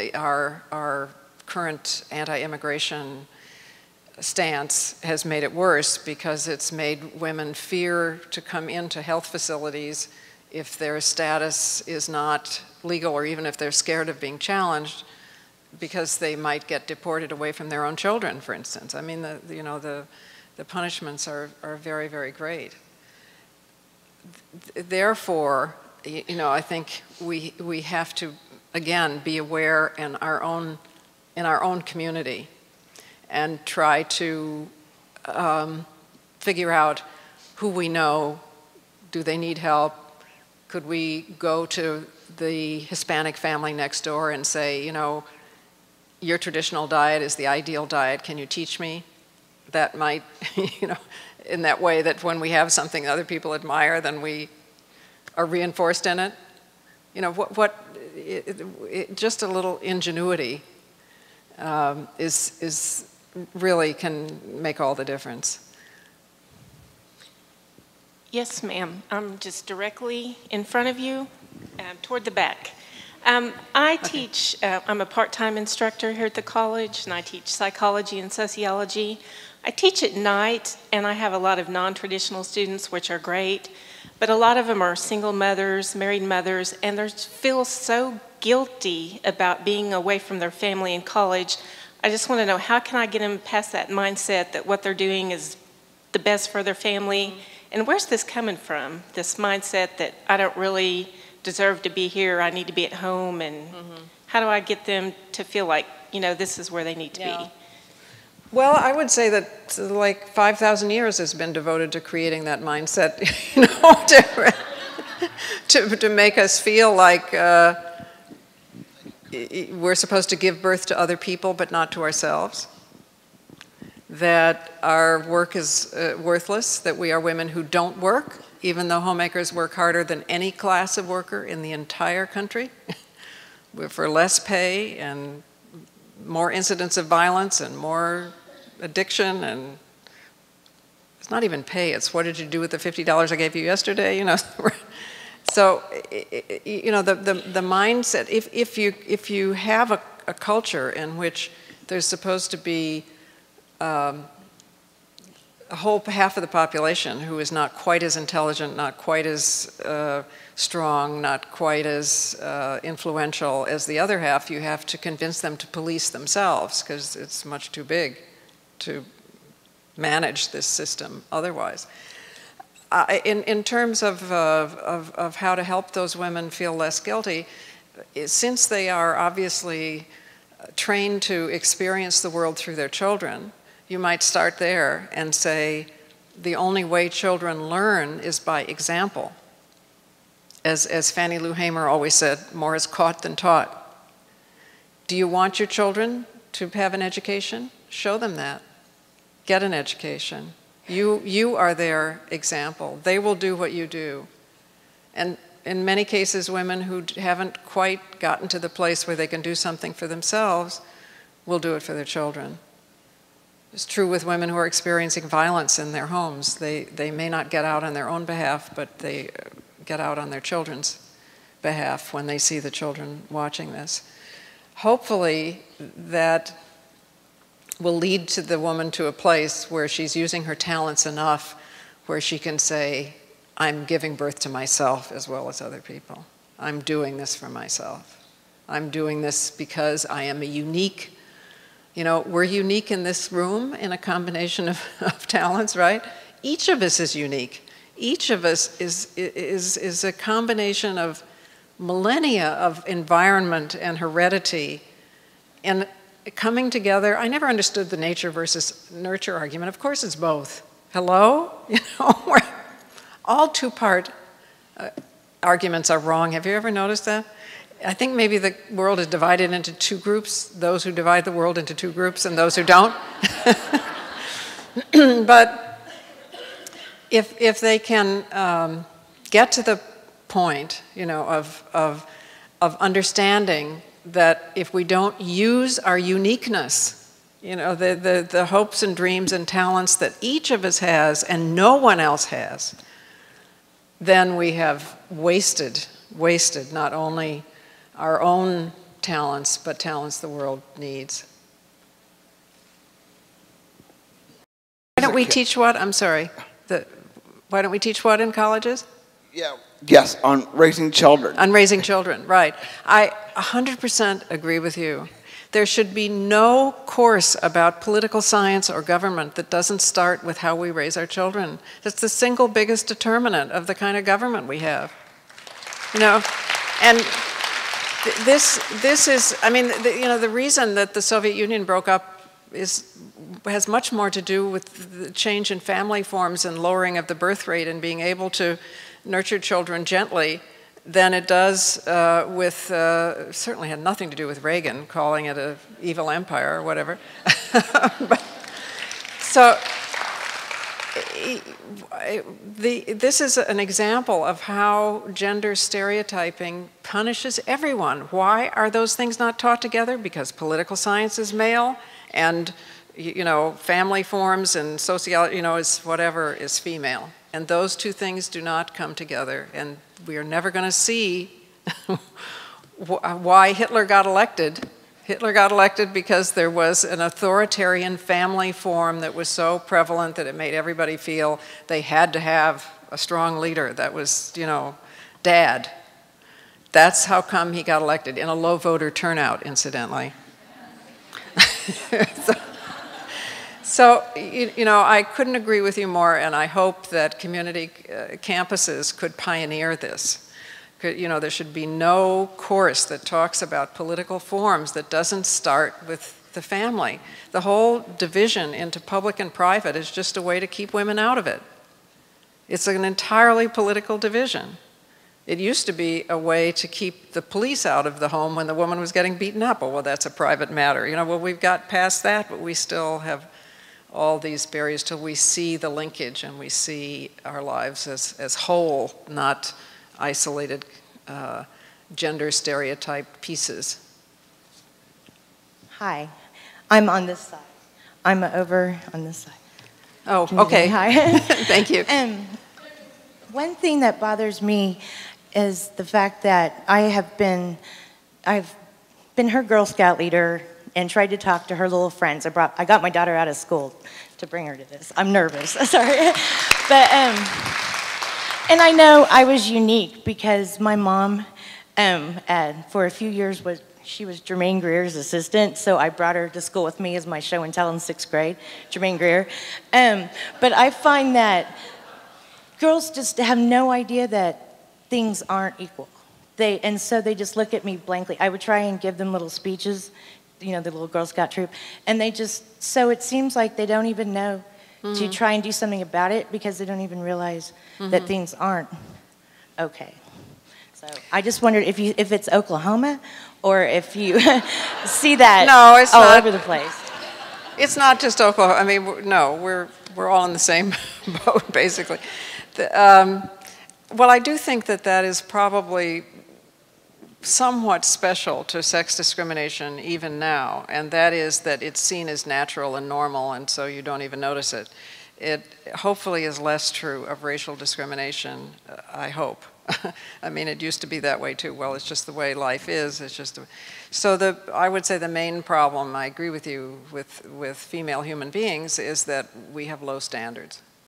our current anti-immigration stance has made it worse because it's made women fear to come into health facilities if their status is not legal, or even if they're scared of being challenged, because they might get deported away from their own children, for instance. I mean, the punishments are very, very great. Therefore, I think we have to, again, be aware in our own community and try to figure out who we know. Do they need help? Could we go to the Hispanic family next door and say, your traditional diet is the ideal diet, can you teach me? That might, in that way that when we have something other people admire, then we are reinforced in it. Just a little ingenuity is really can make all the difference. Yes, ma'am. I'm just directly in front of you, toward the back. I teach, I'm a part-time instructor here at the college, and I teach psychology and sociology. I teach at night, and I have a lot of non-traditional students, which are great, but a lot of them are single mothers, married mothers, and they feel so guilty about being away from their family in college. I just want to know, how can I get them past that mindset that what they're doing is the best for their family? And where's this coming from, this mindset that I don't really deserve to be here, I need to be at home, and how do I get them to feel like, this is where they need to be? Well, I would say that like 5,000 years has been devoted to creating that mindset, to make us feel like we're supposed to give birth to other people but not to ourselves, that our work is worthless, that we are women who don't work, even though homemakers work harder than any class of worker in the entire country, for less pay and more incidents of violence and more addiction, and it's not even pay, it's what did you do with the $50 I gave you yesterday, So, the mindset, if you have a culture in which there's supposed to be a whole half of the population who is not quite as intelligent, not quite as strong, not quite as influential as the other half, you have to convince them to police themselves, because it's much too big to manage this system otherwise. In terms of how to help those women feel less guilty, since they are obviously trained to experience the world through their children, you might start there and say, the only way children learn is by example. As Fannie Lou Hamer always said, more is caught than taught. Do you want your children to have an education? Show them that. Get an education. You are their example. They will do what you do. And in many cases, women who haven't quite gotten to the place where they can do something for themselves will do it for their children. It's true with women who are experiencing violence in their homes. They may not get out on their own behalf, but they get out on their children's behalf when they see the children watching this. Hopefully, that will lead to the woman to a place where she's using her talents enough where she can say, I'm giving birth to myself as well as other people. I'm doing this for myself. I'm doing this because I am a unique, we're unique in this room in a combination of talents, right? Each of us is unique. Each of us is a combination of millennia of environment and heredity. And coming together, I never understood the nature versus nurture argument. Of course it's both. Hello? All two-part arguments are wrong. Have you ever noticed that? I think maybe the world is divided into two groups, those who divide the world into two groups and those who don't. But if they can get to the point, of understanding that if we don't use our uniqueness, the hopes and dreams and talents that each of us has and no one else has, then we have wasted wasted not only our own talents, but talents the world needs. Why don't we teach what? I'm sorry. Why don't we teach what in colleges? Yeah. Yes, on raising children. On raising children, right. I 100% agree with you. There should be no course about political science or government that doesn't start with how we raise our children. That's the single biggest determinant of the kind of government we have. You know, and this is, I mean, the reason that the Soviet Union broke up has much more to do with the change in family forms and lowering of the birth rate and being able to nurture children gently than it does certainly had nothing to do with Reagan, calling it an evil empire or whatever. So this is an example of how gender stereotyping punishes everyone. Why are those things not taught together? Because political science is male, and family forms and sociology, is whatever is female. And those two things do not come together, and we are never going to see why Hitler got elected. Hitler got elected because there was an authoritarian family form that was so prevalent that it made everybody feel they had to have a strong leader. That was, Dad. That's how come he got elected, in a low voter turnout, incidentally. So, I couldn't agree with you more, and I hope that community campuses could pioneer this. There should be no course that talks about political forms that doesn't start with the family. The whole division into public and private is just a way to keep women out of it. It's an entirely political division. It used to be a way to keep the police out of the home when the woman was getting beaten up. Well, that's a private matter. Well, we've got past that, but we still have all these barriers till we see the linkage and we see our lives as whole, not isolated gender stereotyped pieces. Hi, I'm on this side. I'm over on this side. Oh, okay. Hi. Thank you. One thing that bothers me is the fact that I've been her Girl Scout leader and tried to talk to her little friends. I got my daughter out of school to bring her to this. I'm nervous, sorry. But, and I know I was unique because my mom, for a few years, she was Jermaine Greer's assistant, so I brought her to school with me as my show and tell in 6th grade, Jermaine Greer. But I find that girls just have no idea that things aren't equal. And so they just look at me blankly. I would try and give them little speeches, the little Girl Scout troop, and so it seems like they don't even know to try and do something about it because they don't even realize that things aren't okay. So I just wondered if it's Oklahoma or if you see that all over the place. It's not just Oklahoma. I mean, no, we're all in the same boat, basically. Well, I do think that is probably somewhat special to sex discrimination even now, and that is that it's seen as natural and normal, and so you don't even notice it. It hopefully is less true of racial discrimination, I hope. I mean, it used to be that way too. Well, it's just the way life is. So I would say the main problem, I agree with you, with female human beings is that we have low standards.